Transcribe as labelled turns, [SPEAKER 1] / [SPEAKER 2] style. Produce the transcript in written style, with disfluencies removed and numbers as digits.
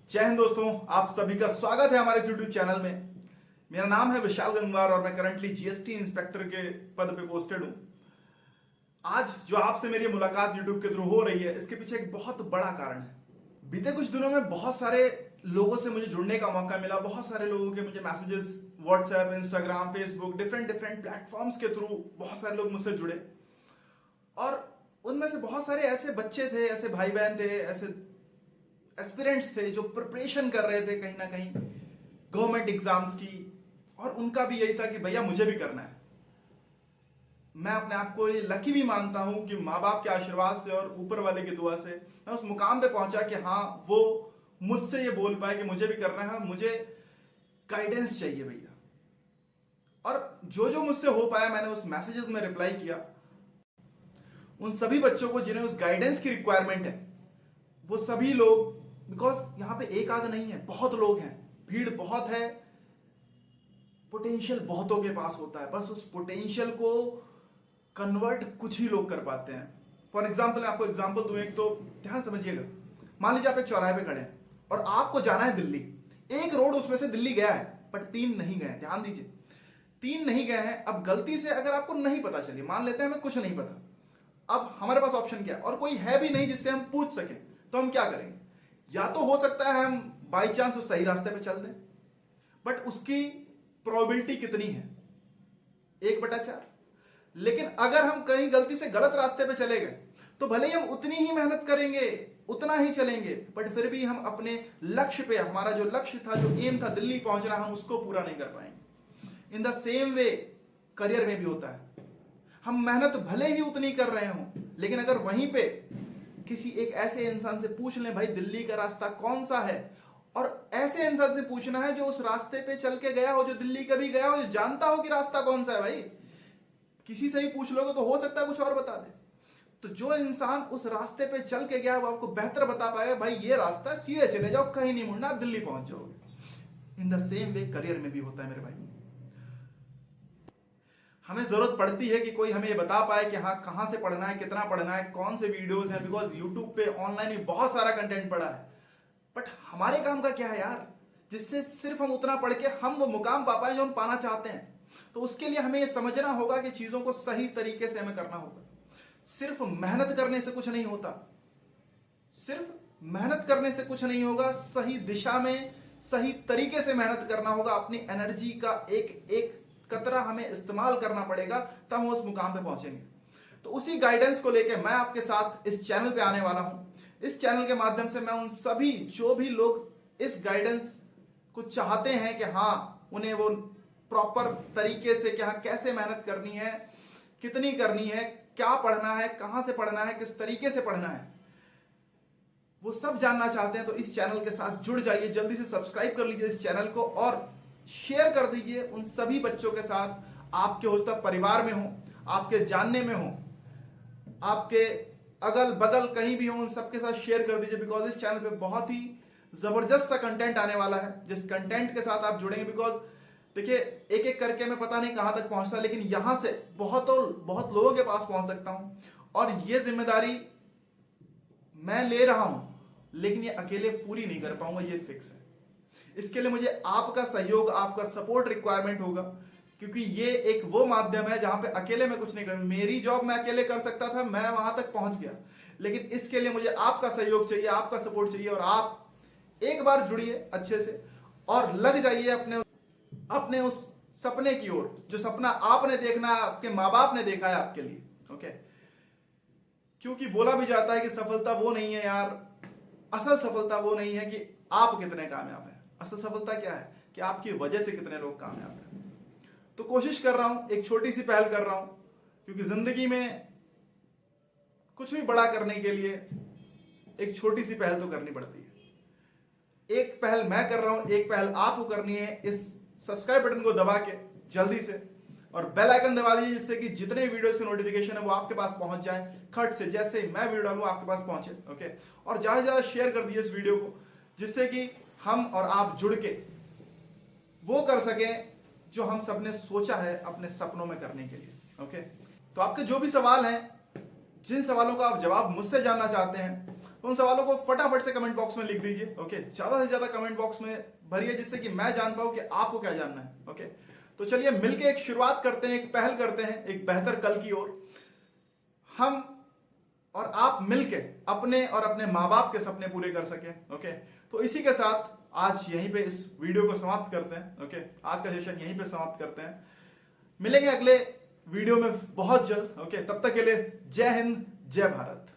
[SPEAKER 1] जय हिंद दोस्तों, आप सभी का स्वागत है हमारे इस यूट्यूब चैनल में। मेरा नाम है विशाल गंगवार और मैं करंटली जीएसटी इंस्पेक्टर के पद पे पोस्टेड हूं। आज जो आपसे मेरी मुलाकात यूट्यूब के थ्रू हो रही है, इसके पीछे एक बहुत बड़ा कारण है। बीते कुछ दिनों में बहुत सारे लोगों से मुझे जुड़ने का मौका मिला। बहुत सारे लोगों के मुझे messages WhatsApp, Instagram, Facebook, different platforms के थ्रू बहुत सारे लोग मुझसे जुड़े और उनमें से बहुत सारे ऐसे बच्चे थे, ऐसे भाई बहन थे, ऐसे एस्पिरेंट्स थे जो प्रिपरेशन कर रहे थे कहीं ना कहीं गवर्नमेंट एग्जाम्स की, और उनका भी यही था कि भैया मुझे भी करना है। मैं अपने आप को ये लकी भी मानता हूं कि माँ बाप के आशीर्वाद से और ऊपर वाले की दुआ से मैं उस मुकाम पे पहुंचा कि हाँ, वो मुझसे ये बोल पाए कि मुझे भी करना है, मुझे गाइडेंस चाहिए भैया। और जो जो मुझसे हो पाया मैंने उस मैसेजेस में रिप्लाई किया। उन सभी बच्चों को जिन्हें उस गाइडेंस की रिक्वायरमेंट है, वो सभी लोग, बिकॉज यहां पे एक आध नहीं है, बहुत लोग हैं, भीड़ बहुत है, पोटेंशियल बहुतों के पास होता है, बस उस पोटेंशियल को कन्वर्ट कुछ ही लोग कर पाते हैं। फॉर एग्जाम्पल, मैं आपको एग्जाम्पल दूं एक, तो ध्यान समझिएगा। मान लीजिए आप एक चौराहे पे खड़े हैं और आपको जाना है दिल्ली। एक रोड उसमें से दिल्ली गया है, बट 3 नहीं गए। ध्यान दीजिए, 3 नहीं गए हैं। अब गलती से अगर आपको नहीं पता, चलिए मान लेते हैं हमें कुछ नहीं पता, अब हमारे पास ऑप्शन क्या है, और कोई है भी नहीं जिससे हम पूछ सके, तो हम क्या करेंगे? या तो हो सकता है हम बाई चांस उस सही रास्ते पे चल दें, बट उसकी प्रोबेबिलिटी कितनी है? 1/4। लेकिन अगर हम कहीं गलती से गलत रास्ते पे चले गए, तो भले ही हम उतनी ही मेहनत करेंगे, उतना ही चलेंगे, बट फिर भी हम अपने लक्ष्य पे, हमारा जो लक्ष्य था, जो एम था दिल्ली पहुंचना, हम उसको पूरा नहीं कर पाएंगे। In the same way career में भी होता है। हम मेहनत भले ही उतनी कर रहे हों, लेकिन अगर वहीं पे किसी एक ऐसे इंसान से पूछ लें, भाई दिल्ली का रास्ता कौन सा है, और ऐसे इंसान से पूछना है जो उस रास्ते पे चल के गया हो, जो दिल्ली कभी गया हो, जो जानता हो कि रास्ता कौन सा है। भाई किसी से ही पूछ लोगे तो हो सकता है कुछ और बता दे। तो जो इंसान उस रास्ते पे चल के गया, वो आपको बेहतर बता पाएगा, भाई ये रास्ता सीधे चले जाओ, कहीं नहीं मुड़ना, आप दिल्ली पहुंच जाओगे। In the same way career में भी होता है मेरे भाई। हमें जरूरत पड़ती है कि कोई हमें ये बता पाए कि हाँ, कहां से पढ़ना है, कितना पढ़ना है, कौन से वीडियोस हैं, बिकॉज यूट्यूब पे ऑनलाइन भी बहुत सारा कंटेंट पड़ा है। बट हमारे काम का क्या है यार, जिससे सिर्फ हम उतना पढ़ के हम वो मुकाम पा पाए जो हम पाना चाहते हैं। तो उसके लिए हमें ये समझना होगा कि चीजों को सही तरीके से हमें करना होगा। सिर्फ मेहनत करने से कुछ नहीं होता, सिर्फ मेहनत करने से कुछ नहीं होगा, सही दिशा में सही तरीके से मेहनत करना होगा। अपनी एनर्जी का एक एक कतरा हमें इस्तेमाल करना पड़ेगा, तब हम उस मुकाम पे पहुंचेंगे। तो उसी गाइडेंस को लेके मैं आपके साथ इस चैनल पे आने वाला हूं। इस चैनल के माध्यम से मैं उन सभी जो भी लोग इस गाइडेंस को चाहते हैं कि हाँ, उन्हें वो प्रॉपर तरीके से कि हाँ, कैसे मेहनत करनी है, कितनी करनी है, क्या पढ़ना है, कहां से पढ़ना है, किस तरीके से पढ़ना है, वो सब जानना चाहते हैं, तो इस चैनल के साथ जुड़ जाइए। जल्दी से सब्सक्राइब कर लीजिए इस चैनल को और शेयर कर दीजिए उन सभी बच्चों के साथ, आपके हो सकता परिवार में हो, आपके जानने में हो, आपके अगल बगल कहीं भी हो, उन सबके साथ शेयर कर दीजिए। बिकॉज इस चैनल पे बहुत ही जबरदस्त सा कंटेंट आने वाला है, जिस कंटेंट के साथ आप जुड़ेंगे। बिकॉज देखिए, एक एक करके मैं पता नहीं कहां तक पहुंचता, लेकिन यहां से बहुत लोगों के पास पहुंच सकता हूं, और ये जिम्मेदारी मैं ले रहा हूं, लेकिन ये अकेले पूरी नहीं कर पाऊंगा, ये फिक्स है। इसके लिए मुझे आपका सहयोग, आपका सपोर्ट रिक्वायरमेंट होगा, क्योंकि ये एक वो माध्यम है जहां पे अकेले में कुछ नहीं कर, मेरी जॉब मैं अकेले कर सकता था, मैं वहां तक पहुंच गया, लेकिन इसके लिए मुझे आपका सहयोग चाहिए, आपका सपोर्ट चाहिए। और आप एक बार जुड़िए अच्छे से और लग जाइए अपने उस सपने की ओर, जो सपना आपने देखना है, आपके माँ बाप ने देखा है आपके लिए। ओके, क्योंकि बोला भी जाता है कि सफलता वो नहीं है यार, असल सफलता वो नहीं है कि आप कितने कामयाब हैं, असल सफलता क्या है कि आपकी वजह से कितने लोग कामयाब हैं। तो कोशिश कर रहा हूं, एक छोटी सी पहल कर रहा हूं, क्योंकि जिंदगी में कुछ भी बड़ा करने के लिए एक छोटी सी पहल तो करनी पड़ती है। एक पहल मैं कर रहा हूं, एक पहल आपको करनी है। इस सब्सक्राइब बटन को दबा के जल्दी से, और बेल आइकन दबा दीजिए, जिससे कि जितने वीडियोस के नोटिफिकेशन है वो आपके पास पहुंच जाए खट से, जैसे मैं वीडियो डालूं आपके पास पहुंचे। ओके, और ज्यादा से ज्यादा शेयर कर दीजिए इस वीडियो को, जिससे कि हम और आप जुड़ के वो कर सकें जो हम सबने सोचा है अपने सपनों में करने के लिए। ओके, तो आपके जो भी सवाल हैं, जिन सवालों का आप जवाब मुझसे जानना चाहते हैं, तो उन सवालों को फटाफट से कमेंट बॉक्स में लिख दीजिए। ओके, ज्यादा से ज्यादा कमेंट बॉक्स में भरिए जिससे कि मैं जान पाऊं कि आपको क्या जानना है। ओके, तो चलिए मिलके एक शुरुआत करते हैं, एक पहल करते हैं एक बेहतर कल की ओर। हम और आप मिलके अपने और अपने माँ बाप के सपने पूरे कर सके। ओके, तो इसी के साथ आज यहीं पे इस वीडियो को समाप्त करते हैं। ओके, आज का सेशन यहीं पे समाप्त करते हैं। मिलेंगे अगले वीडियो में बहुत जल्द। ओके, तब तक के लिए जय हिंद, जय भारत।